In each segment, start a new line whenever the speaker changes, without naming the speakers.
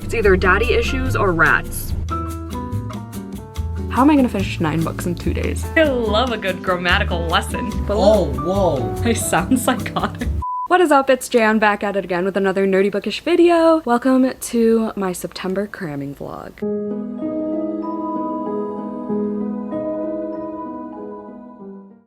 It's either daddy issues or rats. How am I gonna finish 9 books in 2 days? I love a good grammatical lesson. But
oh, whoa.
I sound psychotic. What is up? It's Jan back at it again with another nerdy bookish video. Welcome to my September cramming vlog.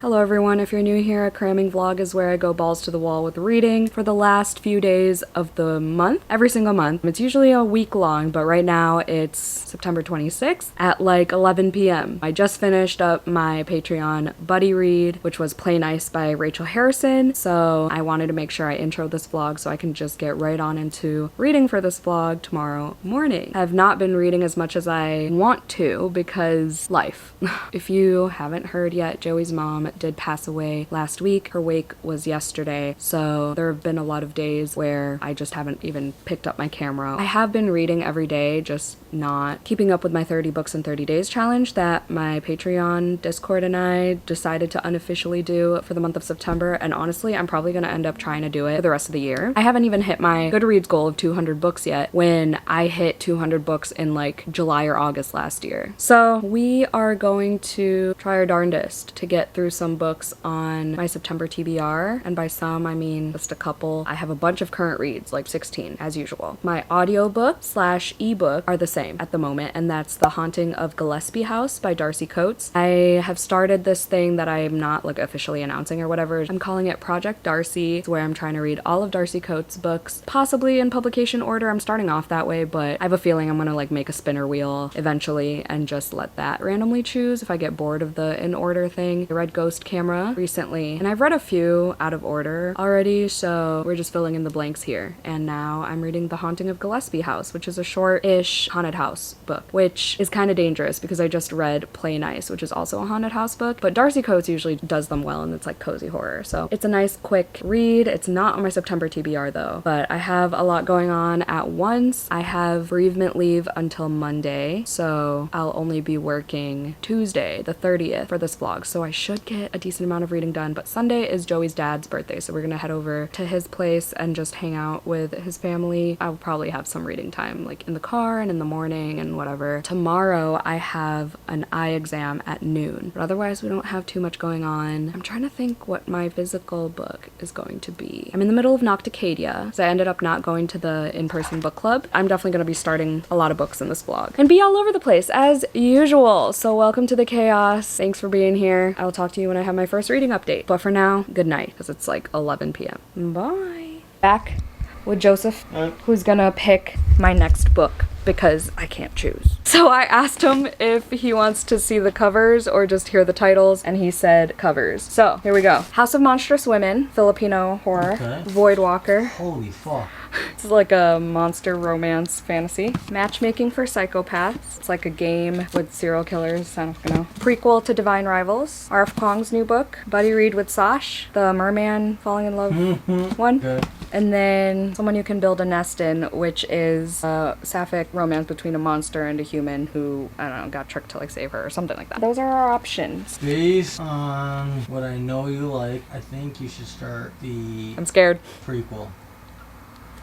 Hello everyone, if you're new here, a cramming vlog is where I go balls to the wall with reading for the last few days of the month, every single month. It's usually a week long, but right now it's September 26th at like 11 p.m. I just finished up my Patreon buddy read, which was Play Nice by Rachel Harrison, so I wanted to make sure I intro this vlog so I can just get right on into reading for this vlog tomorrow morning. I've not been reading as much as I want to because life. If you haven't heard yet, Joey's mom did pass away last week. Her wake was yesterday, so there have been a lot of days where I just haven't even picked up my camera. I have been reading every day, just not keeping up with my 30 books in 30 days challenge that my Patreon Discord and I decided to unofficially do for the month of September, and honestly, I'm probably gonna end up trying to do it for the rest of the year. I haven't even hit my Goodreads goal of 200 books yet when I hit 200 books in like July or August last year. So we are going to try our darndest to get through some books on my September TBR, and by some I mean just a couple. I have a bunch of current reads, like 16 as usual. My audiobook slash ebook are the same at the moment, and that's The Haunting of Gillespie House by Darcy Coates. I have started this thing that I'm not like officially announcing or whatever. I'm calling it Project Darcy. It's where I'm trying to read all of Darcy Coates' books, possibly in publication order. I'm starting off that way, but I have a feeling I'm gonna like make a spinner wheel eventually and just let that randomly choose if I get bored of the in order thing. I read Ghost Camera recently, and I've read a few out of order already, so we're just filling in the blanks here. And now I'm reading The Haunting of Gillespie House, which is a short-ish haunted house book, which is kind of dangerous because I just read Play Nice, which is also a haunted house book, but Darcy Coates usually does them well, and it's like cozy horror, so it's a nice quick read. It's not on my September TBR though, but I have a lot going on at once. I have bereavement leave until Monday, so I'll only be working Tuesday the 30th for this vlog, so I should get a decent amount of reading done. But Sunday is Joey's dad's birthday, so we're gonna head over to his place and just hang out with his family. I'll probably have some reading time like in the car and in the morning and whatever. Tomorrow I have an eye exam at noon, but otherwise we don't have too much going on. I'm trying to think what my physical book is going to be. I'm in the middle of Nocticadia, so I ended up not going to the in-person book club. I'm definitely gonna be starting a lot of books in this vlog and be all over the place as usual. So welcome to the chaos. Thanks for being here. I'll talk to you when I have my first reading update. But for now, good night, because it's like 11 p.m. Bye. Back with Joseph, who's gonna pick my next book because I can't choose. So I asked him if he wants to see the covers or just hear the titles, and he said covers. So here we go. House of Monstrous Women, Filipino horror. Okay. Voidwalker.
Holy fuck.
It's like a monster romance fantasy. Matchmaking for Psychopaths. It's like a game with serial killers. I don't know. Prequel to Divine Rivals. R.F. Kuang's new book. Buddy read with Sash, the merman falling in love one. Okay. And then Someone You Can Build a Nest In, which is a sapphic romance between a monster and a human who, I don't know, got tricked to like save her or something like that. Those are our options.
Based on what I know you like, I think you should start the
I'm scared.
Prequel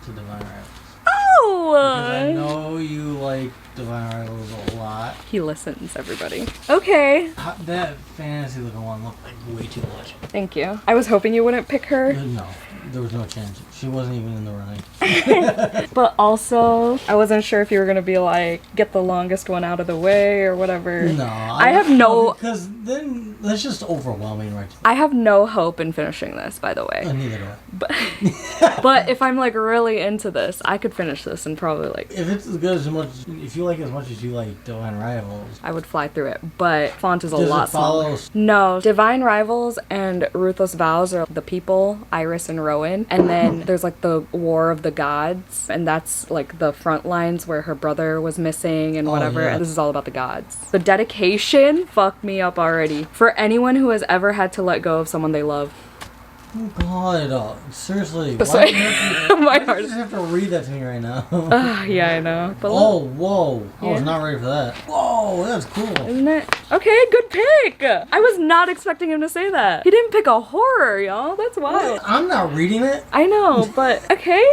to Divine Rivals.
Oh!
Because I know you like Divine Rivals a lot.
He listens, everybody. Okay.
That fantasy looking one looked like way too much.
Thank you. I was hoping you wouldn't pick her.
No. There was no chance. She wasn't even in the running.
But also, I wasn't sure if you were going to be like, get the longest one out of the way or whatever.
No.
I have no...
Because then that's just overwhelming, right?
I have no hope in finishing this, by the way.
Neither do I.
But if I'm like really into this, I could finish this and probably like...
If it's as good as much... If you like it as much as you like Divine Rivals...
I would fly through it, but font is a lot smaller. No. Divine Rivals and Ruthless Vows are the people, Iris and Rowan. And then there's like the War of the Gods, and that's like the front lines where her brother was missing and whatever. Yeah. And this is all about the gods. The dedication fucked me up already. For anyone who has ever had to let go of someone they love.
Oh God, seriously.
Sorry.
Why do you just have to read that to me right now?
Yeah, I know. But
whoa. I was not ready for that. Whoa, that's cool.
Isn't it? Okay, good pick. I was not expecting him to say that. He didn't pick a horror, y'all. That's wild.
I'm not reading it.
I know, but okay.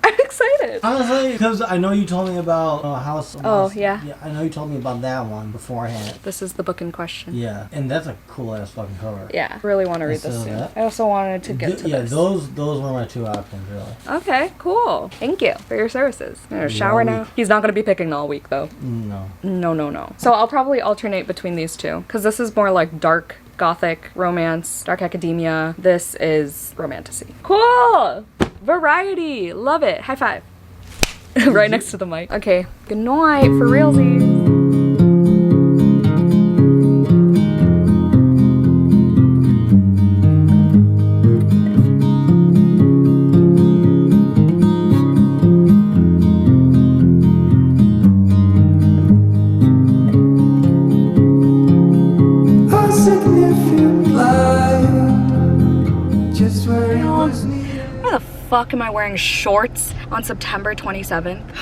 I'm excited.
Honestly, because I know you told me about House.
Oh, yeah.
Yeah, I know you told me about that one beforehand.
This is the book in question.
Yeah, and that's a cool ass fucking cover.
Yeah, really want to read this soon. I also wanted to get to
yeah,
this.
those were my two options, really.
Okay, cool. Thank you for your services. I'm gonna shower now. He's not gonna be picking all week though.
No.
No. So I'll probably alternate between these two because this is more like dark gothic romance, dark academia. This is romantasy. Cool. Variety. Love it. High five. Right next to the mic. Okay. Good night for realsies. Fuck am I wearing shorts on September 27th?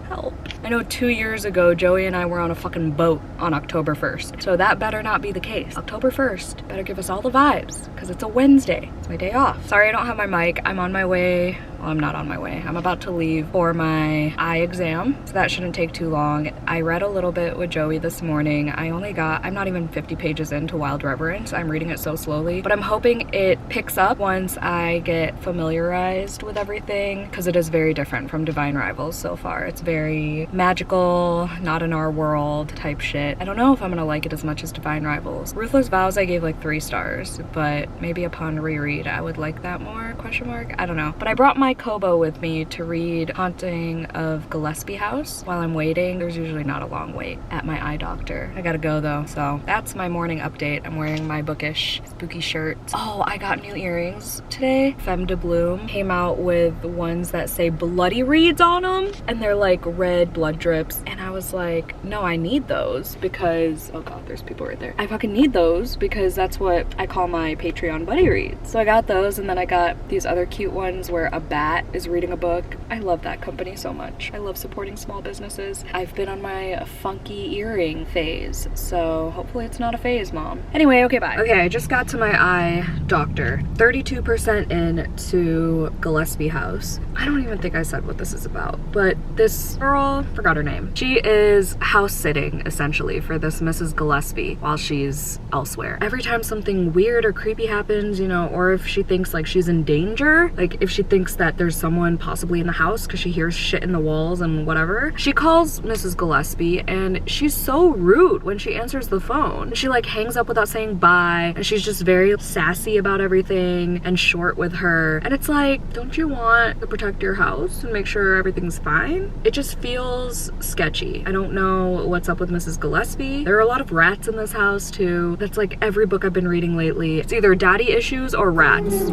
Help. I know 2 years ago, Joey and I were on a fucking boat on October 1st. So that better not be the case. October 1st better give us all the vibes because it's a Wednesday. It's my day off. Sorry I don't have my mic. I'm on my way. Well, I'm not on my way. I'm about to leave for my eye exam, so that shouldn't take too long. I read a little bit with Joey this morning. I'm not even 50 pages into Wild Reverence. I'm reading it so slowly, but I'm hoping it picks up once I get familiarized with everything, because it is very different from Divine Rivals so far. It's very magical, not in our world type shit. I don't know if I'm gonna like it as much as Divine Rivals. Ruthless Vows I gave like 3 stars, but maybe upon reread I would like that more, question mark? I don't know. But I brought my Kobo with me to read Haunting of Gillespie House while I'm waiting. There's usually not a long wait at my eye doctor. I gotta go though, so that's my morning update. I'm wearing my bookish spooky shirt. Oh, I got new earrings today. Femme de Bloom came out with ones that say bloody reads on them, and they're like red blood drips, and I was like, no, I need those because, oh god, there's people right there. I fucking need those because that's what I call my Patreon buddy reads. So I got those, and then I got these other cute ones where a bat is reading a book. I love that company so much. I love supporting small businesses. I've been on my funky earring phase, so hopefully it's not a phase, Mom. Anyway, okay, bye. Okay, I just got to my eye doctor. 32% in to Gillespie House. I don't even think I said what this is about, but this girl, forgot her name. She is house sitting, essentially, for this Mrs. Gillespie while she's elsewhere. Every time something weird or creepy happens, you know, or if she thinks like she's in danger, like if she thinks that there's someone possibly in the house because she hears shit in the walls and whatever, she calls Mrs. Gillespie, and she's so rude when she answers the phone. She like hangs up without saying bye, and she's just very sassy about everything and short with her. And it's like, don't you want to protect your house and make sure everything's fine? It just feels sketchy. I don't know what's up with Mrs. Gillespie. There are a lot of rats in this house too. That's like every book I've been reading lately. It's either daddy issues or rats.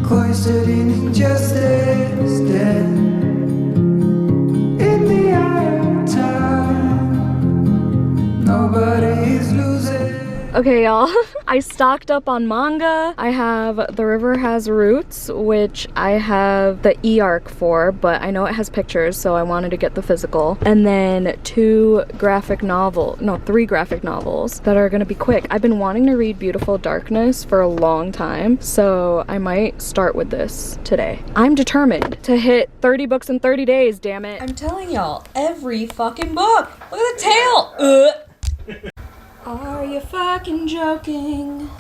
Cloistered in injustice, dead in the eye of time. Nobody's losing. Okay, y'all. I stocked up on manga. I have The River Has Roots, which I have the e-arc for, but I know it has pictures, so I wanted to get the physical. And then 3 graphic novels that are gonna be quick. I've been wanting to read Beautiful Darkness for a long time, so I might start with this today. I'm determined to hit 30 books in 30 days, damn it. I'm telling y'all, every fucking book. Look at the tail. Are you fucking joking?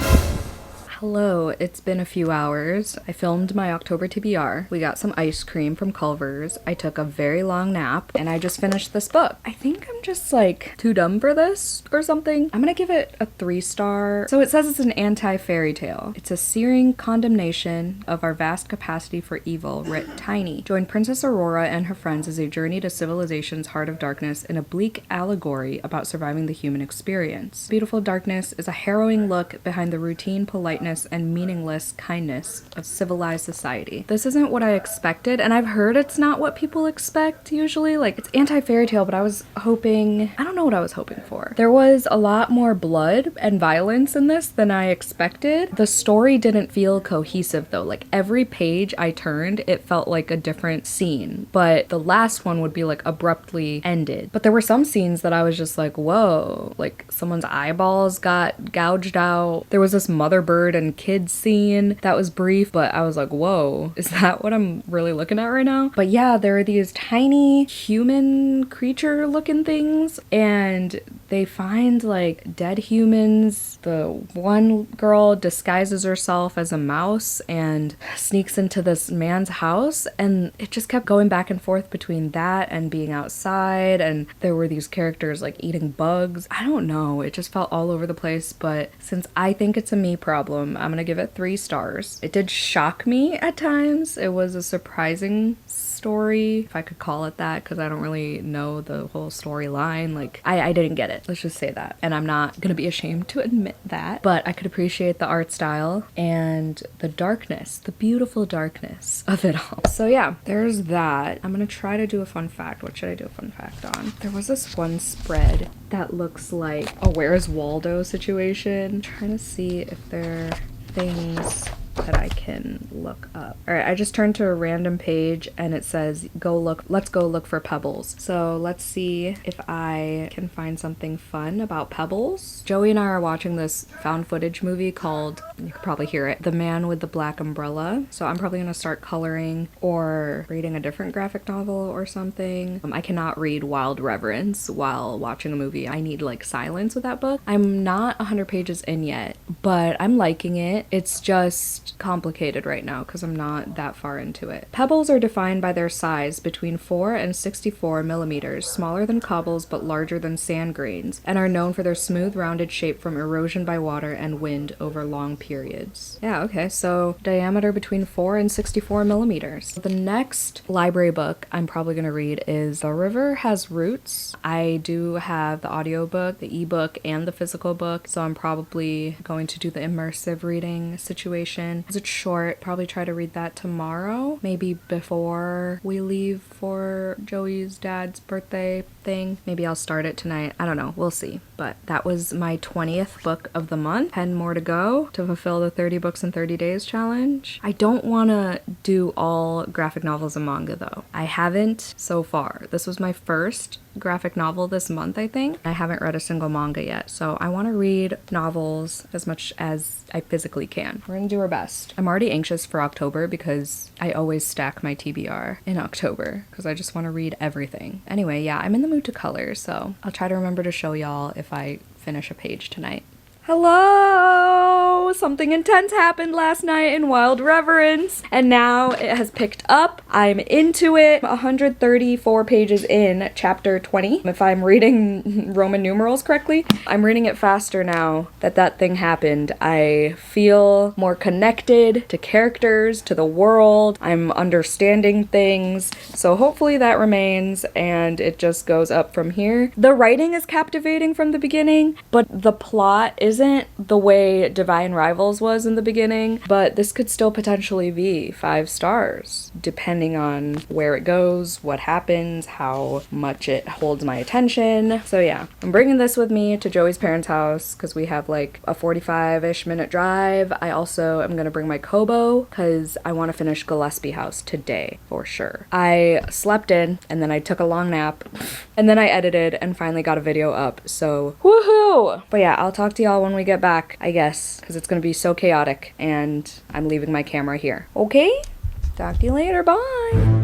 Hello, it's been a few hours. I filmed my October TBR. We got some ice cream from Culver's. I took a very long nap, and I just finished this book. I think I'm just like too dumb for this or something. I'm gonna give it a 3-star. So it says it's an anti-fairy tale. It's a searing condemnation of our vast capacity for evil, writ tiny. Join Princess Aurora and her friends as they journey to civilization's heart of darkness in a bleak allegory about surviving the human experience. Beautiful Darkness is a harrowing look behind the routine politeness and meaningless kindness of civilized society. This isn't what I expected, and I've heard it's not what people expect usually. Like, it's anti-fairy tale, but I was hoping, I don't know what I was hoping for. There was a lot more blood and violence in this than I expected. The story didn't feel cohesive though. Like, every page I turned, it felt like a different scene, but the last one would be like abruptly ended. But there were some scenes that I was just like, whoa, like someone's eyeballs got gouged out. There was this mother bird and kids scene that was brief, but I was like, whoa, is that what I'm really looking at right now? But yeah, there are these tiny human creature looking things, and they find like dead humans. The one girl disguises herself as a mouse and sneaks into this man's house, and it just kept going back and forth between that and being outside, and there were these characters like eating bugs. I don't know, it just felt all over the place, but since I think it's a me problem, I'm gonna give it 3 stars. It did shock me at times. It was a surprising story, if I could call it that, because I don't really know the whole storyline. Like, I didn't get it. Let's just say that. And I'm not gonna be ashamed to admit that. But I could appreciate the art style and the darkness, the beautiful darkness of it all. So yeah, there's that. I'm gonna try to do a fun fact. What should I do a fun fact on? There was this one spread that looks like a Where's Waldo situation. I'm trying to see if there are things that I can look up. All right, I just turned to a random page and it says, let's go look for pebbles. So let's see if I can find something fun about pebbles. Joey and I are watching this found footage movie called, you can probably hear it, The Man with the Black Umbrella. So I'm probably gonna start coloring or reading a different graphic novel or something. I cannot read Wild Reverence while watching a movie. I need like silence with that book. I'm not 100 pages in yet, but I'm liking it. It's just complicated right now because I'm not that far into it. Pebbles are defined by their size between 4 and 64 millimeters, smaller than cobbles but larger than sand grains, and are known for their smooth, rounded shape from erosion by water and wind over long periods. Yeah, okay, so diameter between 4 and 64 millimeters. The next library book I'm probably going to read is The River Has Roots. I do have the audiobook, the ebook, and the physical book, so I'm probably going to do the immersive reading situation. It's short. Probably try to read that tomorrow, maybe before we leave for Joey's dad's birthday thing. Maybe I'll start it tonight. I don't know. We'll see. But that was my 20th book of the month. 10 more to go to fulfill the 30 books in 30 days challenge. I don't want to do all graphic novels and manga though. I haven't so far. This was my first graphic novel this month, I think. I haven't read a single manga yet, so I want to read novels as much as I physically can. We're gonna do our best. I'm already anxious for October because I always stack my TBR in October because I just want to read everything. Anyway, yeah, I'm in the mood to color, so I'll try to remember to show y'all if I finish a page tonight. Hello! Something intense happened last night in Wild Reverence, and now it has picked up. I'm into it. 134 pages in, chapter 20, if I'm reading Roman numerals correctly. I'm reading it faster now that thing happened. I feel more connected to characters, to the world. I'm understanding things, so hopefully that remains, and it just goes up from here. The writing is captivating from the beginning, but the plot isn't the way Divine Rivals was in the beginning, but this could still potentially be 5 stars, depending on where it goes, what happens, how much it holds my attention. So yeah, I'm bringing this with me to Joey's parents' house because we have like a 45-ish minute drive. I also am gonna bring my Kobo because I want to finish Gillespie House today for sure. I slept in and then I took a long nap and then I edited and finally got a video up, so woohoo! But yeah, I'll talk to y'all when we get back, I guess, because it's gonna be so chaotic and I'm leaving my camera here. Okay? Talk to you later. Bye!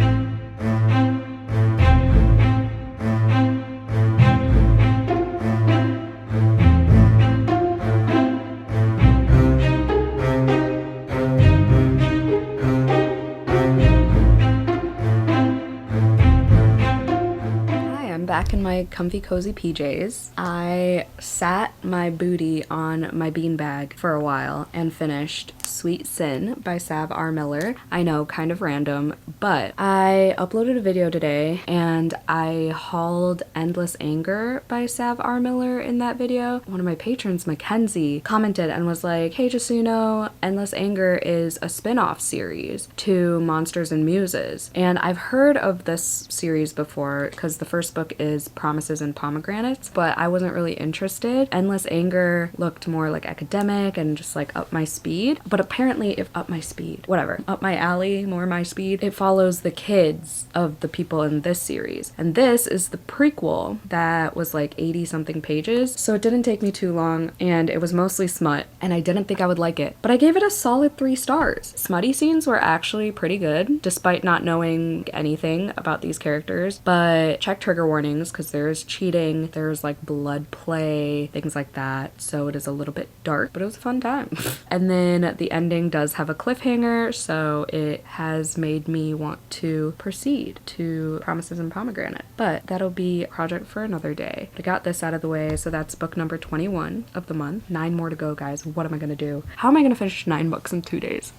Back in my comfy cozy PJs. I sat my booty on my beanbag for a while and finished Sweet Sin by Sav R. Miller. I know, kind of random, but I uploaded a video today and I hauled Endless Anger by Sav R. Miller in that video. One of my patrons, Mackenzie, commented and was like, hey, just so you know, Endless Anger is a spin-off series to Monsters and Muses. And I've heard of this series before because the first book is Promises and Pomegranates, but I wasn't really interested. Endless Anger looked more like academic and just like up my speed, but apparently if up my speed, whatever, up my alley, more my speed, it follows the kids of the people in this series. And this is the prequel that was like 80 something pages. So it didn't take me too long, and it was mostly smut, and I didn't think I would like it, but I gave it a solid 3 stars. Smutty scenes were actually pretty good, despite not knowing anything about these characters, but check trigger warnings because there's cheating, there's like blood play, things like that. So it is a little bit dark, but it was a fun time. And then the ending does have a cliffhanger, so it has made me want to proceed to Promises and Pomegranate, but that'll be a project for another day. I got this out of the way, so that's book number 21 of the month. 9 more to go, guys. What am I gonna do? How am I gonna finish 9 books in 2 days?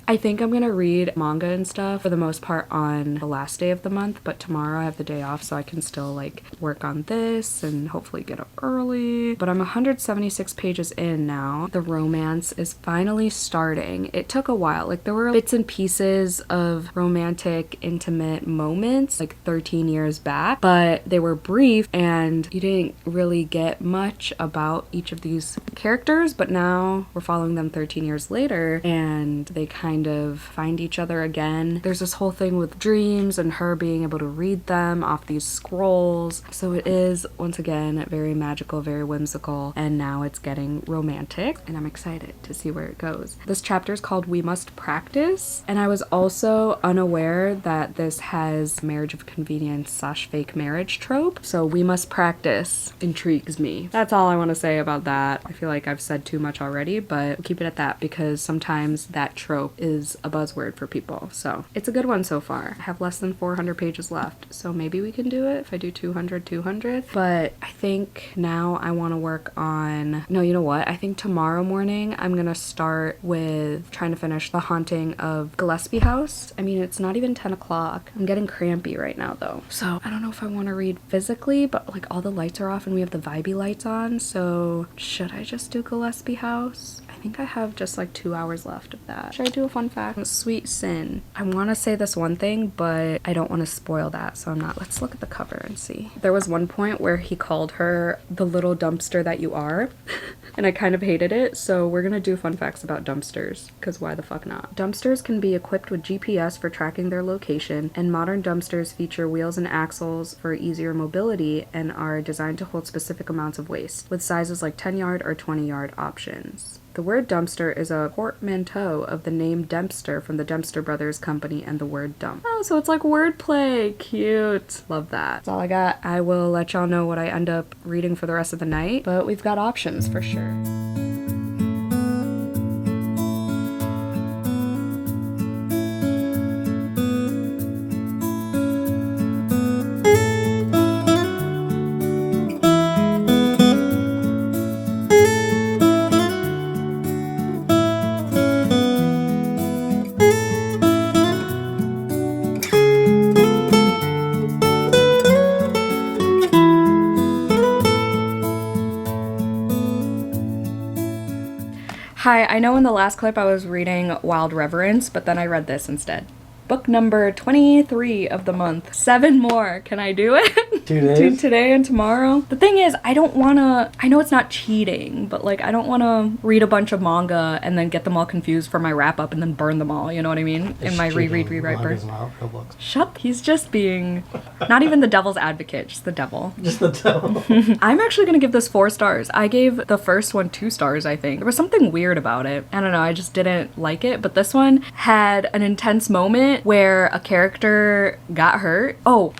I think I'm gonna read manga and stuff for the most part on the last day of the month, but tomorrow I have the day off, so I can still like work on this and hopefully get up early. But I'm 176 pages in now. The romance is finally starting. It took a while. Like there were bits and pieces of romantic, intimate moments like 13 years back, but they were brief and you didn't really get much about each of these characters. But now we're following them 13 years later, and they kind of find each other again. There's this whole thing with dreams and her being able to read them off these scrolls. So it is, once again, very magical, very whimsical, and now it's getting romantic, and I'm excited to see where it goes. This chapter is called We Must Practice, and I was also unaware that this has marriage of convenience / fake marriage trope. So We Must Practice intrigues me. That's all I want to say about that. I feel like I've said too much already, but we'll keep it at that because sometimes that trope is a buzzword for people. So it's a good one so far. I have less than 400 pages left, so maybe we can do it if I do 200. But I think now I want to work on, no, you know what? I think tomorrow morning I'm gonna start with trying to finish The Haunting of Gillespie House. I mean, it's not even 10 o'clock. I'm getting crampy right now though. So I don't know if I want to read physically, but like all the lights are off and we have the vibey lights on. So should I just do Gillespie House? I think I have just like 2 hours left of that. Should I do a fun fact? Sweet Sin. I want to say this one thing, but I don't want to spoil that, so I'm not. Let's look at the cover and see. There was one point where he called her the little dumpster that you are, and I kind of hated it, so we're gonna do fun facts about dumpsters, because why the fuck not? Dumpsters can be equipped with GPS for tracking their location, and modern dumpsters feature wheels and axles for easier mobility and are designed to hold specific amounts of waste, with sizes like 10-yard or 20-yard options. The word dumpster is a portmanteau of the name Dempster from the Dempster Brothers Company and the word dump. Oh, so it's like wordplay. Cute. Love that. That's all I got. I will let y'all know what I end up reading for the rest of the night, but we've got options for sure. Hi, I know in the last clip I was reading Wild Reverence, but then I read this instead. Book number 23 of the month. 7 more. Can I do it?
2 days?
Do today and tomorrow. The thing is, I don't wanna, I know it's not cheating, but like I don't wanna read a bunch of manga and then get them all confused for my wrap up and then burn them all, you know what I mean? In my rewrite burn. Shut, he's just being, not even the devil's advocate, just the devil.
Just the devil.
I'm actually gonna give this 4 stars. I gave the first one 2 stars, I think. There was something weird about it. I don't know, I just didn't like it, but this one had an intense moment where a character got hurt. Oh,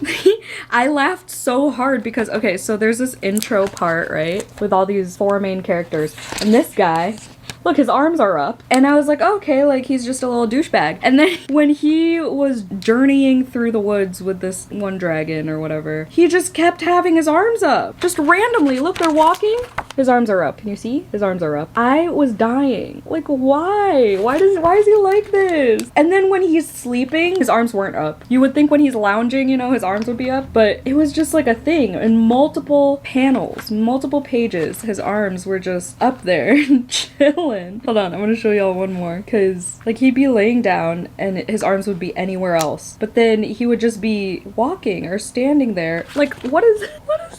I laughed so hard because, okay, so there's this intro part, right, with all these 4 main characters, and this guy, look, his arms are up. And I was like, oh, okay, like he's just a little douchebag. And then when he was journeying through the woods with this one dragon or whatever, he just kept having his arms up. Just randomly. Look, they're walking. His arms are up. Can you see? His arms are up. I was dying. Like, why? Why is he like this? And then when he's sleeping, his arms weren't up. You would think when he's lounging, you know, his arms would be up, but it was just like a thing. In multiple panels, multiple pages, his arms were just up there chilling. Hold on, I'm gonna show y'all one more, because like he'd be laying down and his arms would be anywhere else, but then he would just be walking or standing there. Like, what is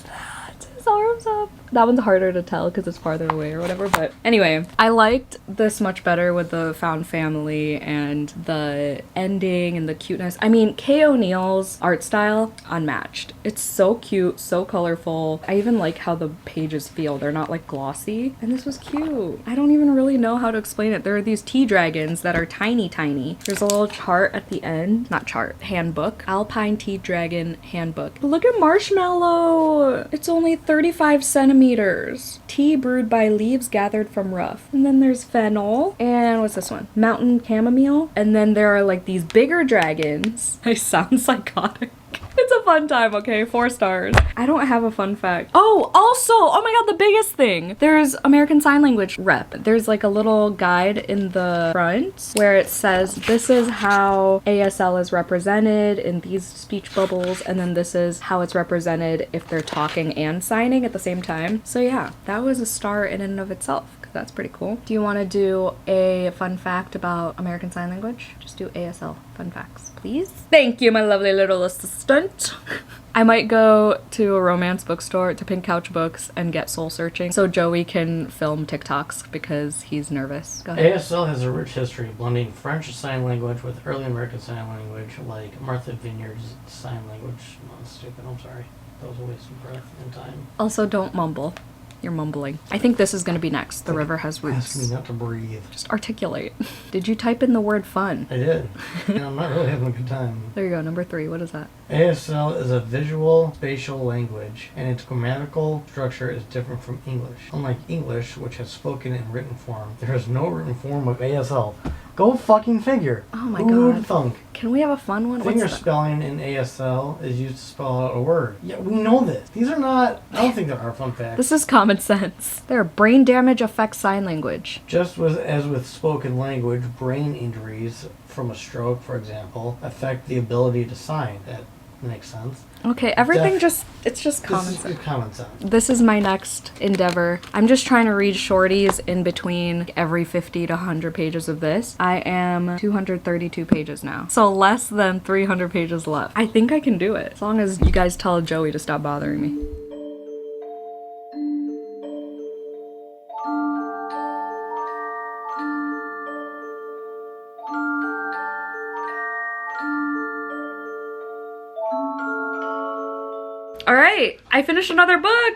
that? His arms up. That one's harder to tell because it's farther away or whatever, but anyway, I liked this much better with the found family and the ending and the cuteness. I mean, Kay O'Neill's art style, unmatched. It's so cute, so colorful. I even like how the pages feel. They're not like glossy, and this was cute. I don't even really know how to explain it. There are these tea dragons that are tiny, tiny. There's a little chart at the end, not chart, handbook. Alpine Tea Dragon Handbook. Look at Marshmallow. It's only 35 centimeters. Tea brewed by leaves gathered from rough. And then there's fennel. And what's this one? Mountain chamomile. And then there are like these bigger dragons. I sound psychotic. It's a fun time, okay? 4 stars. I don't have a fun fact. Oh, also, oh my god, the biggest thing. There's American Sign Language rep. There's like a little guide in the front where it says this is how ASL is represented in these speech bubbles, and then this is how it's represented if they're talking and signing at the same time. So yeah, that was a star in and of itself. That's pretty cool. Do you want to do a fun fact about American Sign Language? Just do ASL fun facts, please. Thank you, my lovely little assistant. I might go to a romance bookstore, to Pink Couch Books, and get soul searching so Joey can film TikToks because he's nervous. Go ahead.
ASL has a rich history blending French Sign Language with early American Sign Language, like Martha Vineyard's Sign Language. Oh, that's stupid. I'm sorry. That was a waste of breath and time.
Also, don't mumble. You're mumbling. I think this is going to be next. The river has roots.
Ask me not to breathe.
Just articulate. Did you type in the word fun?
I did. I'm not really having a good time.
There you go, number 3. What is that?
ASL is a visual spatial language, and its grammatical structure is different from English. Unlike English, which has spoken in written form, there is no written form of ASL. Go fucking figure.
Oh my
Who would
god.
thunk?
Can we have a fun one?
Finger spelling in ASL is used to spell out a word. Yeah, we know this. These are not, I don't think there are fun facts.
This is common sense. There, brain damage affects sign language.
Just as with spoken language, brain injuries from a stroke, for example, affect the ability to sign. That makes sense.
Okay, everything it's just common sense.
Common sense.
This is my next endeavor. I'm just trying to read shorties in between every 50 to 100 pages of this. I am 232 pages now. So less than 300 pages left. I think I can do it. As long as you guys tell Joey to stop bothering me. All right, I finished another book.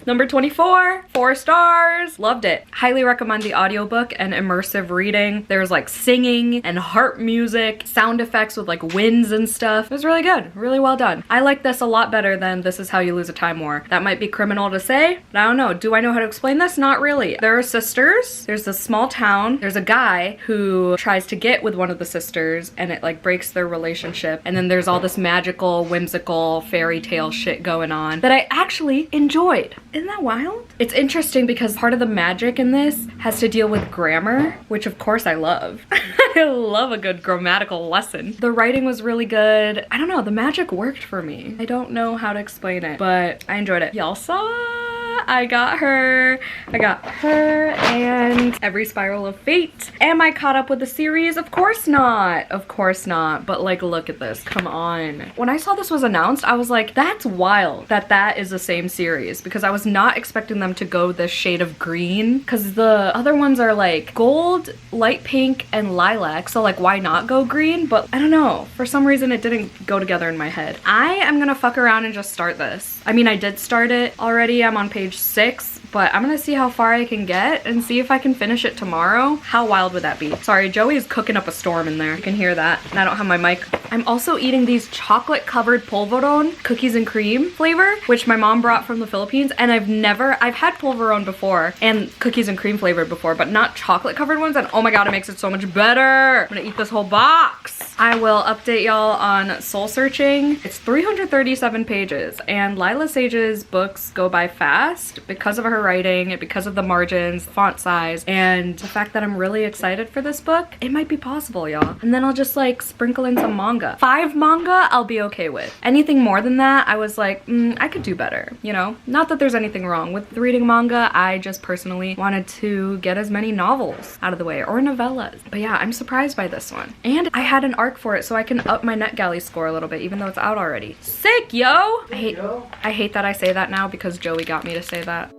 Number 24, 4 stars. Loved it. Highly recommend the audiobook and immersive reading. There's like singing and harp music, sound effects with like winds and stuff. It was really good, really well done. I like this a lot better than This Is How You Lose a Time War. That might be criminal to say, but I don't know. Do I know how to explain this? Not really. There are sisters. There's this small town. There's a guy who tries to get with one of the sisters and it like breaks their relationship. And then there's all this magical, whimsical fairy tale shit going on that I actually enjoyed. Isn't that wild? It's interesting because part of the magic in this has to deal with grammar, which of course I love. I love a good grammatical lesson. The writing was really good. I don't know, the magic worked for me. I don't know how to explain it, but I enjoyed it. Y'all saw? I got her and Every Spiral of Fate. Am I caught up with the series? Of course not. Of course not. But like, look at this. Come on. When I saw this was announced, I was like, that's wild that that is the same series, because I was not expecting them to go this shade of green, because the other ones are like gold, light pink, and lilac. So like, why not go green? But I don't know. For some reason, it didn't go together in my head. I am gonna fuck around and just start this. I mean, I did start it already. I'm on page 6, but I'm gonna see how far I can get and see if I can finish it tomorrow. How wild would that be? Sorry, Joey is cooking up a storm in there. You can hear that. And I don't have my mic. I'm also eating these chocolate covered polvoron cookies and cream flavor, which my mom brought from the Philippines. And I've had polvoron before and cookies and cream flavored before, but not chocolate covered ones. And oh my God, it makes it so much better. I'm gonna eat this whole box. I will update y'all on Soul Searching. It's 337 pages and Lila Sage's books go by fast because of her writing, because of the margins, font size, and the fact that I'm really excited for this book, it might be possible, y'all. And then I'll just like sprinkle in some manga. 5 manga, I'll be okay with. Anything more than that, I was like, I could do better, you know? Not that there's anything wrong with reading manga, I just personally wanted to get as many novels out of the way, or novellas. But yeah, I'm surprised by this one. And I had an arc for it, so I can up my NetGalley score a little bit, even though it's out already. Sick, yo! I hate that I say that now because Joey got me to say that.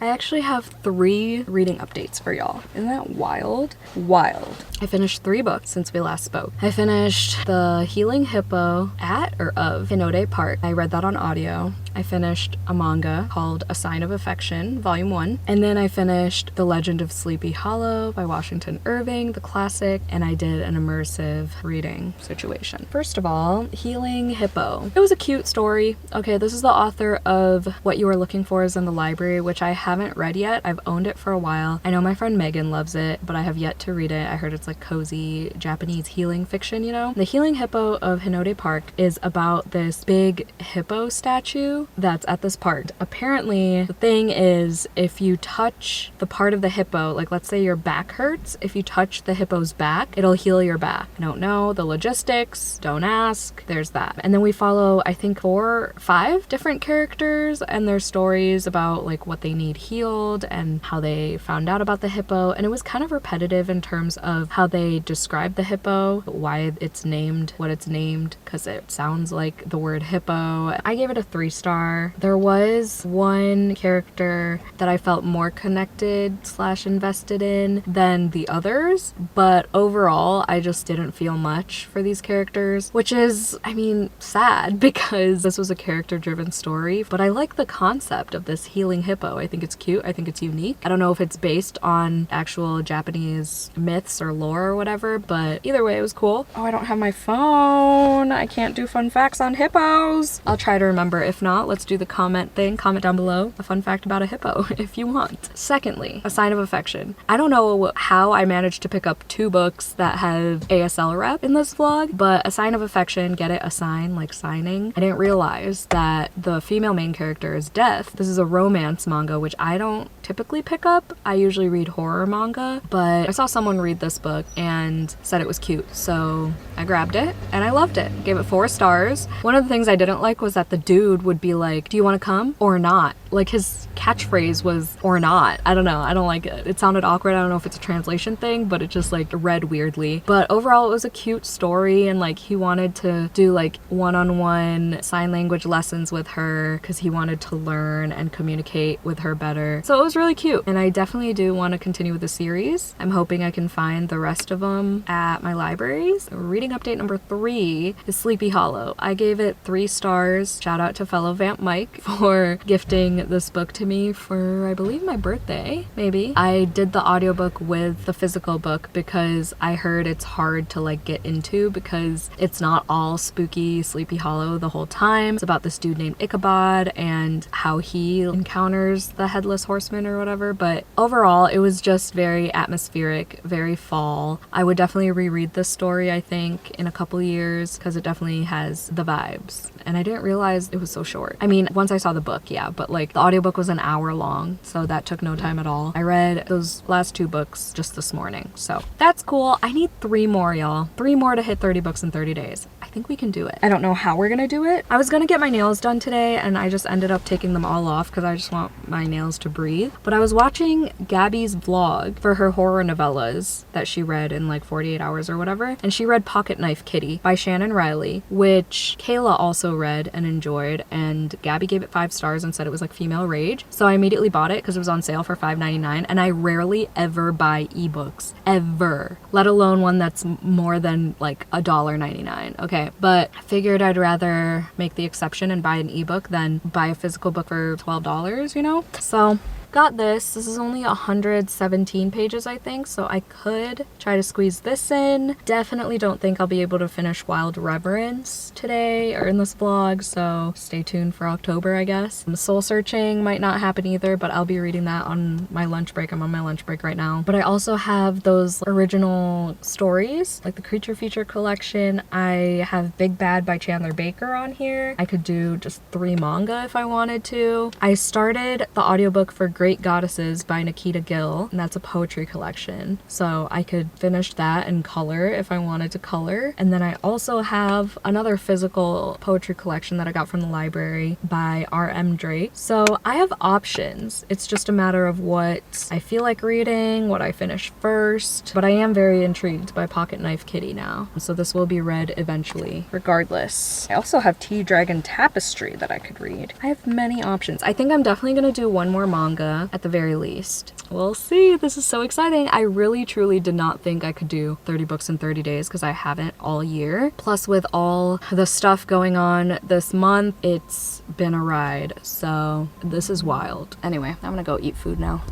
I actually have 3 reading updates for y'all. Isn't that wild? Wild. I finished 3 books since we last spoke. I finished The Healing Hippo of Hinode Park. I read that on audio. I finished a manga called A Sign of Affection, Volume 1. And then I finished The Legend of Sleepy Hollow by Washington Irving, the classic, and I did an immersive reading situation. First of all, Healing Hippo. It was a cute story. Okay, this is the author of What You Are Looking For Is in the Library, which I haven't read yet. I've owned it for a while. I know my friend Megan loves it, but I have yet to read it. I heard it's like cozy Japanese healing fiction, you know? The Healing Hippo of Hinode Park is about this big hippo statue that's at this park. Apparently, the thing is, if you touch the part of the hippo, like let's say your back hurts, if you touch the hippo's back, it'll heal your back. I don't know the logistics, don't ask, there's that. And then we follow, I think 4 or 5 different characters and their stories about like what they need healed and how they found out about the hippo. And it was kind of repetitive in terms of how they describe the hippo, why it's named what it's named, because it sounds like the word hippo. I gave it a 3-star. There was one character that I felt more connected / invested in than the others, but overall I just didn't feel much for these characters, which is, I mean, sad because this was a character-driven story, but I like the concept of this healing hippo. I think it's cute. I think it's unique. I don't know if it's based on actual Japanese myths or lore or whatever, but either way, it was cool. Oh, I don't have my phone. I can't do fun facts on hippos. I'll try to remember. If not, let's do the comment thing. Comment down below a fun fact about a hippo if you want. Secondly, A Sign of Affection. I don't know how I managed to pick up 2 books that have ASL rep in this vlog, but A Sign of Affection, get it? A sign, like signing. I didn't realize that the female main character is deaf. This is a romance manga, which I don't typically pick up. I usually read horror manga, but I saw someone read this book and said it was cute, so I grabbed it and I loved it. Gave it 4 stars. One of the things I didn't like was that the dude would be like, do you want to come or not? Like his catchphrase was or not. I don't know. I don't like it. It sounded awkward. I don't know if it's a translation thing, but it just like read weirdly. But overall it was a cute story, and like he wanted to do like one-on-one sign language lessons with her because he wanted to learn and communicate with her better. So it was really cute, and I definitely do want to continue with the series. I'm hoping I can find the rest of them at my libraries. Reading update number 3 is Sleepy Hollow. I gave it 3 stars. Shout out to fellow Vamp Mike for gifting this book to me for, I believe, my birthday, maybe. I did the audiobook with the physical book because I heard it's hard to like get into because it's not all spooky Sleepy Hollow the whole time. It's about this dude named Ichabod and how he encounters the Headless Horseman or whatever, but overall it was just very atmospheric, very fall. I would definitely reread this story, I think, in a couple years because it definitely has the vibes, and I didn't realize it was so short. I mean, once I saw the book, yeah, but like the audiobook was an hour long, so that took no time at all. I read those last 2 books just this morning, so that's cool. I need 3 more, y'all. 3 more to hit 30 books in 30 days. I think we can do it. I don't know how we're gonna do it. I was gonna get my nails done today and I just ended up taking them all off because I just want my nails to breathe. But I was watching Gabby's vlog for her horror novellas that she read in like 48 hours or whatever, and she read Pocket Knife Kitty by Shannon Riley, which Kayla also read and enjoyed, and Gabby gave it 5 stars and said it was like female rage. So I immediately bought it because it was on sale for $5.99, and I rarely ever buy ebooks, ever, let alone one that's more than like $1.99. Okay, okay, but I figured I'd rather make the exception and buy an ebook than buy a physical book for $12, you know? So got this. This is only 117 pages, I think, so I could try to squeeze this in. Definitely don't think I'll be able to finish Wild Reverence today or in this vlog, so stay tuned for October, I guess. Soul Searching might not happen either, but I'll be reading that on my lunch break. I'm on my lunch break right now. But I also have those original stories, like the Creature Feature collection. I have Big Bad by Chandler Baker on here. I could do just 3 manga if I wanted to. I started the audiobook for Great Goddesses by Nikita Gill, and that's a poetry collection. So I could finish that and color if I wanted to color. And then I also have another physical poetry collection that I got from the library by R.M. Drake. So I have options. It's just a matter of what I feel like reading, what I finish first. But I am very intrigued by Pocket Knife Kitty now. So this will be read eventually, regardless. I also have Tea Dragon Tapestry that I could read. I have many options. I think I'm definitely gonna do one more manga at the very least. We'll see. This is so exciting. I really truly did not think I could do 30 books in 30 days because I haven't all year. Plus with all the stuff going on this month, it's been a ride. So this is wild. Anyway, I'm gonna go eat food now.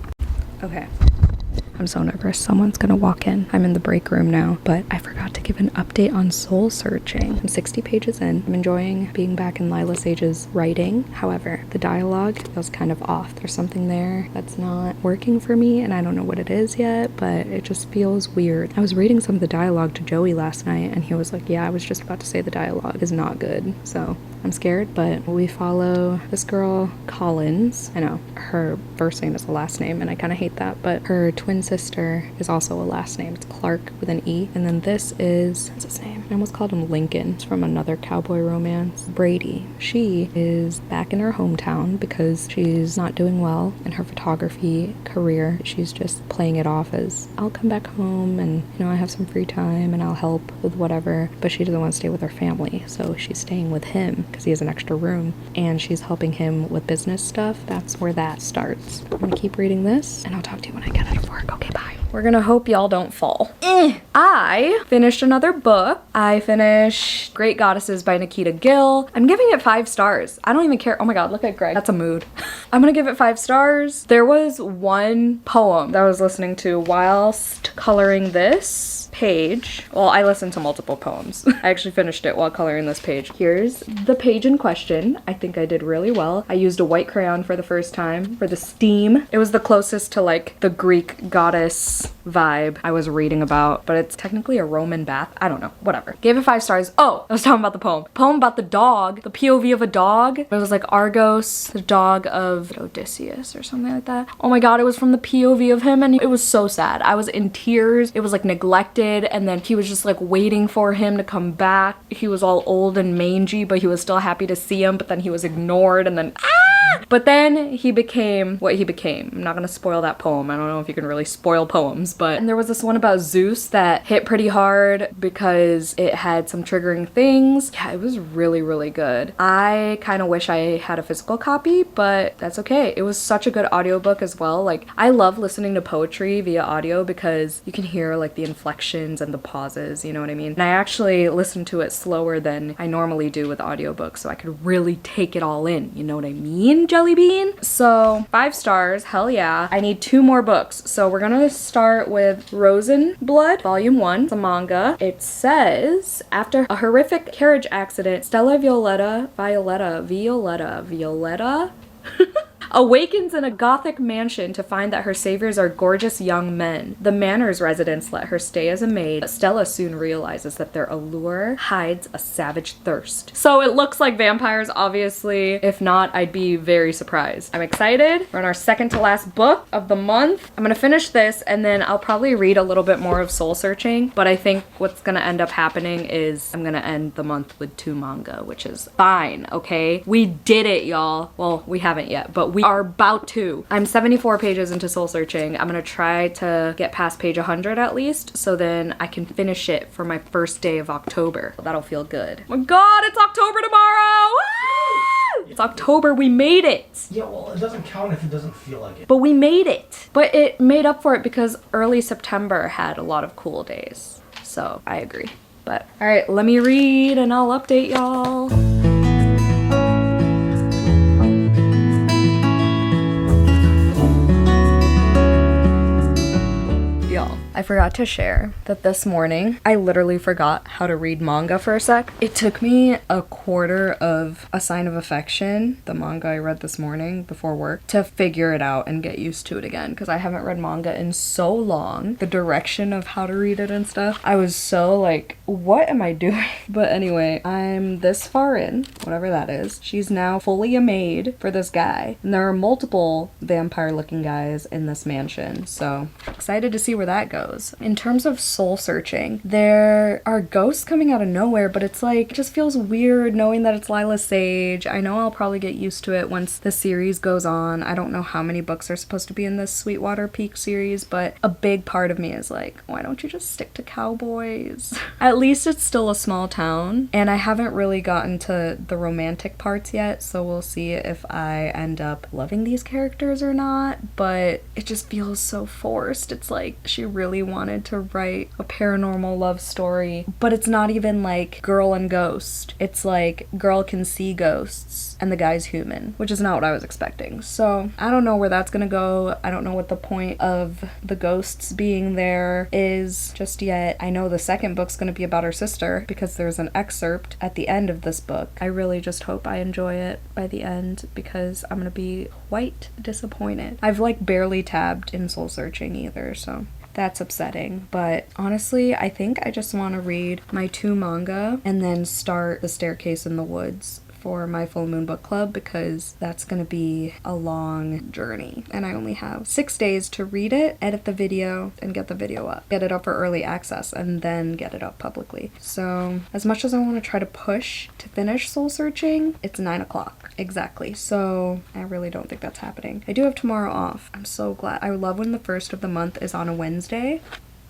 Okay. I'm so nervous. Someone's gonna walk in. I'm in the break room now, but I forgot to give an update on Soul Searching. I'm 60 pages in. I'm enjoying being back in Lila Sage's writing. However, the dialogue feels kind of off. There's something there that's not working for me, and I don't know what it is yet, but it just feels weird. I was reading some of the dialogue to Joey last night, and he was like, yeah, I was just about to say the dialogue is not good. So I'm scared, but we follow this girl, Collins. I know her first name is a last name, and I kind of hate that, but her twin sister is also a last name. It's Clark with an E. And then this is, what's his name? I almost called him Lincoln. It's from another cowboy romance. Brady. She is back in her hometown because she's not doing well in her photography career. She's just playing it off as, I'll come back home and, you know, I have some free time and I'll help with whatever. But she doesn't want to stay with her family, so she's staying with him because he has an extra room, and she's helping him with business stuff. That's where that starts. I'm gonna keep reading this, and I'll talk to you when I get out of work. Okay, bye. We're gonna hope y'all don't fall. I finished another book. I finished Great Goddesses by Nikita Gill. I'm giving it 5 stars. I don't even care. Oh my god, look at Greg. That's a mood. I'm gonna give it 5 stars. There was one poem that I was listening to whilst coloring this page. Well, I listened to multiple poems. I actually finished it while coloring this page. Here's the page in question. I think I did really well. I used a white crayon for the first time for the steam. It was the closest to like the Greek goddess vibe I was reading about, but it's technically a Roman bath. I don't know, whatever. Gave it 5 stars. Oh, I was talking about the poem. Poem about the dog, the POV of a dog. It was like Argos, the dog of Odysseus or something like that. Oh my god, it was from the POV of him, and it was so sad. I was in tears. It was like neglected, and then he was just like waiting for him to come back. He was all old and mangy, but he was still happy to see him, but then he was ignored, and then but then he became what he became. I'm not gonna spoil that poem. I don't know if you can really spoil poems, but and there was this one about Zeus that hit pretty hard because it had some triggering things. Yeah, it was really, really good. I kind of wish I had a physical copy, but that's okay. It was such a good audiobook as well. Like, I love listening to poetry via audio because you can hear like the inflections and the pauses, you know what I mean? And I actually listened to it slower than I normally do with audiobooks, so I could really take it all in, you know what I mean, Jelly Bean? So 5 stars, hell yeah. I need 2 more books. So we're gonna start with Rosenblood, Volume 1. It's a manga. It says, after a horrific carriage accident, Stella Violetta awakens in a gothic mansion to find that her saviors are gorgeous young men. The manor's residents let her stay as a maid, but Stella soon realizes that their allure hides a savage thirst. So it looks like vampires, obviously. If not, I'd be very surprised. I'm excited. We're on our second to last book of the month. I'm gonna finish this, and then I'll probably read a little bit more of Soul Searching, but I think what's gonna end up happening is I'm gonna end the month with 2 manga, which is fine, okay? We did it, y'all. Well, we haven't yet, but we are about to. I'm 74 pages into Soul Searching. I'm gonna try to get past page 100 at least, so then I can finish it for my first day of October. That'll feel good. Oh my god, it's October tomorrow! Woo! It's October, we made it!
Yeah, well, it doesn't count if it doesn't feel like it.
But we made it! But it made up for it because early September had a lot of cool days. So, I agree. But all right, let me read and I'll update y'all. Y'all, I forgot to share that this morning I literally forgot how to read manga for a sec. It took me a quarter of A Sign of Affection, the manga I read this morning before work, to figure it out and get used to it again, because I haven't read manga in so long. The direction of how to read it and stuff, I was so like, what am I doing? But anyway, I'm this far in, whatever that is. She's now fully a maid for this guy, and there are multiple vampire looking guys in this mansion, so excited to see where that goes. In terms of soul searching, there are ghosts coming out of nowhere, but it's like, it just feels weird knowing that it's Lila Sage. I know I'll probably get used to it once the series goes on. I don't know how many books are supposed to be in this Sweetwater Peak series, but a big part of me is like, why don't you just stick to cowboys? At least it's still a small town, and I haven't really gotten to the romantic parts yet, so we'll see if I end up loving these characters or not, but it just feels so forced. It's like she really wanted to write a paranormal love story, but it's not even like girl and ghost. It's like girl can see ghosts and the guy's human, which is not what I was expecting. So I don't know where that's gonna go. I don't know what the point of the ghosts being there is just yet. I know the second book's gonna be about her sister because there's an excerpt at the end of this book. I really just hope I enjoy it by the end because I'm gonna be quite disappointed. I've like barely tabbed in soul searching either, so that's upsetting. But honestly, I think I just want to read my 2 manga and then start The Staircase in the Woods for my full moon book club, because that's gonna be a long journey and I only have 6 days to read it, edit the video, and get the video up, get it up for early access, and then get it up publicly. So as much as I want to try to push to finish soul searching, it's 9 o'clock exactly, so I really don't think that's happening. I do have tomorrow off. I'm so glad. I love when the first of the month is on a Wednesday.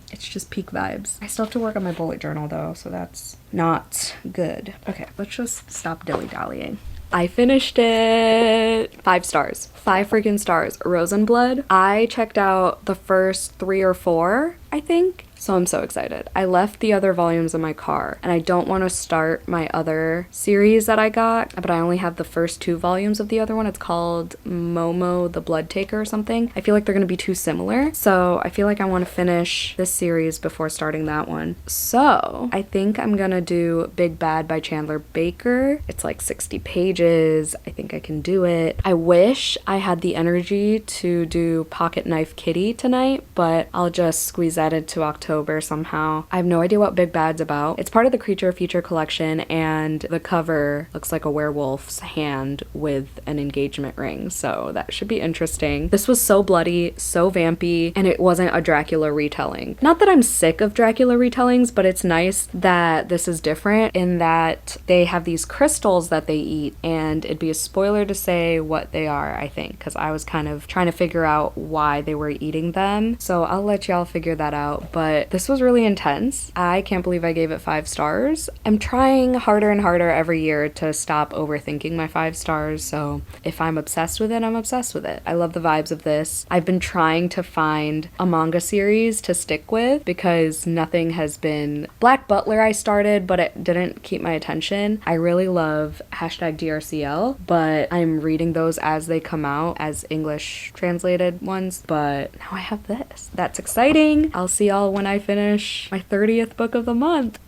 It's just peak vibes. I still have to work on my bullet journal though, so that's not good. Okay, let's just stop dilly-dallying. I finished it. 5 stars. 5 freaking stars. Rose and Blood. I checked out the first 3 or 4, I think. So I'm so excited. I left the other volumes in my car and I don't want to start my other series that I got, but I only have the first 2 volumes of the other one. It's called Momo the Blood Taker or something. I feel like they're going to be too similar. So I feel like I want to finish this series before starting that one. So I think I'm going to do Big Bad by Chandler Baker. It's like 60 pages. I think I can do it. I wish I had the energy to do Pocket Knife Kitty tonight, but I'll just squeeze that into October somehow. I have no idea what Big Bad's about. It's part of the Creature Feature collection and the cover looks like a werewolf's hand with an engagement ring, so that should be interesting. This was so bloody, so vampy, and it wasn't a Dracula retelling. Not that I'm sick of Dracula retellings, but it's nice that this is different in that they have these crystals that they eat, and it'd be a spoiler to say what they are, I think, because I was kind of trying to figure out why they were eating them, so I'll let y'all figure that out. But this was really intense. I can't believe I gave it 5 stars. I'm trying harder and harder every year to stop overthinking my 5 stars, so if I'm obsessed with it, I'm obsessed with it. I love the vibes of this. I've been trying to find a manga series to stick with because nothing has been... Black Butler I started, but it didn't keep my attention. I really love #DRCL, but I'm reading those as they come out as English translated ones, but now I have this. That's exciting. I'll see y'all when I finish my 30th book of the month.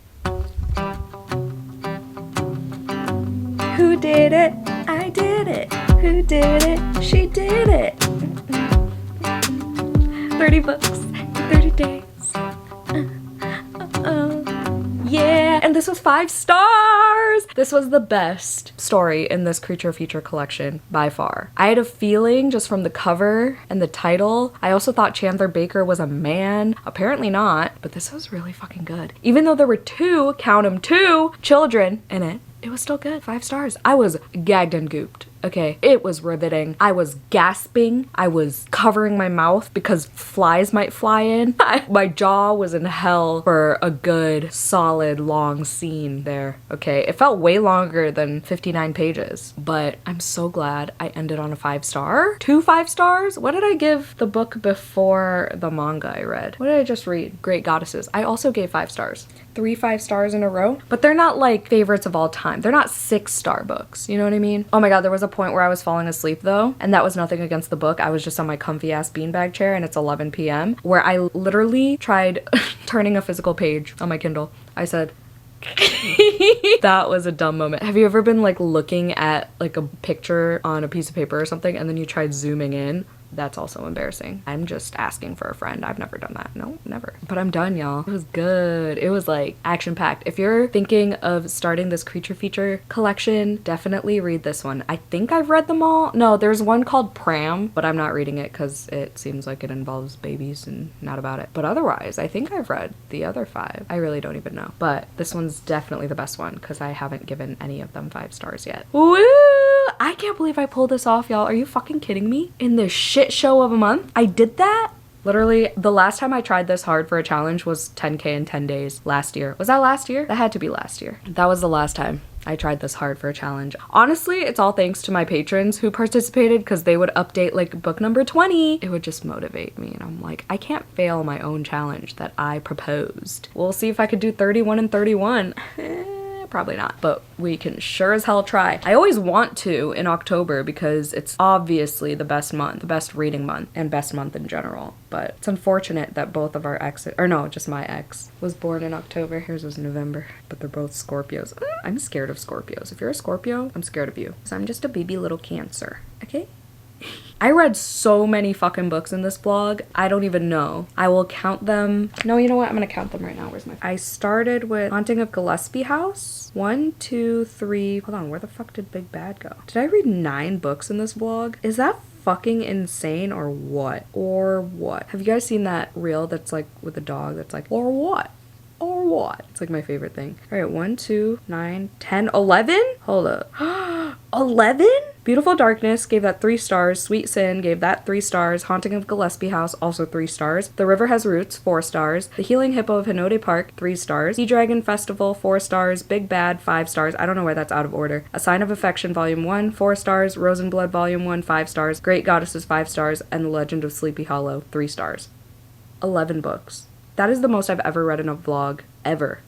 Who did it? I did it. Who did it? She did it. 30 books, 30 days. Yeah, and this was 5 stars! This was the best story in this Creature Feature collection by far. I had a feeling just from the cover and the title. I also thought Chandler Baker was a man. Apparently not, but this was really fucking good. Even though there were 2, count 'em, 2 children in it, it was still good. 5 stars. I was gagged and gooped. Okay, it was riveting. I was gasping. I was covering my mouth because flies might fly in. My jaw was in hell for a good, solid, long scene there. Okay, it felt way longer than 59 pages, but I'm so glad I ended on a 5-star. 2 5-stars? What did I give the book before the manga I read? What did I just read? Great Goddesses. I also gave 5 stars. 3 5-stars in a row, but they're not like favorites of all time. They're not 6-star books. You know what I mean? Oh my god, there was a point where I was falling asleep though, and that was nothing against the book. I was just on my comfy ass beanbag chair and it's 11 p.m. where I literally tried turning a physical page on my Kindle. I said, that was a dumb moment. Have you ever been like looking at like a picture on a piece of paper or something and then you tried zooming in? That's also embarrassing. I'm just asking for a friend. I've never done that. No, never. But I'm done, y'all. It was good. It was like action-packed. If you're thinking of starting this creature feature collection, definitely read this one. I think I've read them all. No, there's one called Pram, but I'm not reading it because it seems like it involves babies and not about it. But otherwise, I think I've read the other 5. I really don't even know. But this one's definitely the best one because I haven't given any of them 5 stars yet. Woo! I can't believe I pulled this off, y'all. Are you fucking kidding me? In this shit show of a month? I did that? Literally, the last time I tried this hard for a challenge was 10K in 10 days last year. Was that last year? That had to be last year. That was the last time I tried this hard for a challenge. Honestly, it's all thanks to my patrons who participated because they would update like book number 20. It would just motivate me and I'm like, I can't fail my own challenge that I proposed. We'll see if I could do 31 and 31. Probably not, but we can sure as hell try. I always want to in October because it's obviously the best month, the best reading month, and best month in general. But it's unfortunate that both of our exes, or no, just my ex, was born in October. Hers was November, but they're both Scorpios. I'm scared of Scorpios. If you're a Scorpio, I'm scared of you. Because I'm just a baby little Cancer, okay? I read so many fucking books in this vlog. I don't even know. I will count them. No, you know what? I'm gonna count them right now. Where's my... I started with Haunting of Gillespie House. 1, 2, 3... Hold on, where the fuck did Big Bad go? Did I read 9 books in this vlog? Is that fucking insane or what? Or what? Have you guys seen that reel that's like with a dog that's like, or what? Or what? It's like my favorite thing. All right, 1, 2, 9, 10, 11? Hold up. 11? Beautiful Darkness gave that 3 stars. Sweet Sin gave that 3 stars. Haunting of Gillespie House, also 3 stars. The River Has Roots, 4 stars. The Healing Hippo of Hinode Park, 3 stars. Sea Dragon Festival, 4 stars. Big Bad, 5 stars. I don't know why that's out of order. A Sign of Affection, Volume 1, 4 stars. Rose and Blood, Volume 1, 5 stars. Great Goddesses, 5 stars. And The Legend of Sleepy Hollow, 3 stars. 11 books. That is the most I've ever read in a vlog, ever.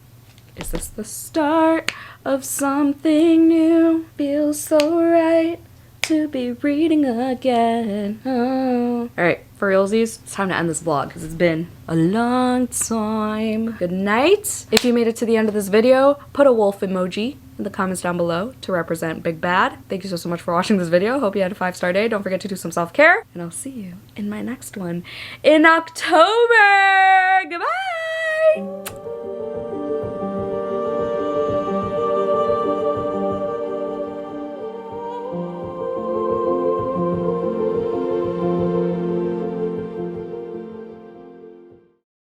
Is this the start of something new? Feels so right to be reading again. Oh. Alright, for realsies, it's time to end this vlog because it's been a long time. Good night. If you made it to the end of this video, put a wolf emoji in the comments down below to represent Big Bad. Thank you so much for watching this video. Hope you had a 5-star day. Don't forget to do some self-care. And I'll see you in my next one in October. Goodbye!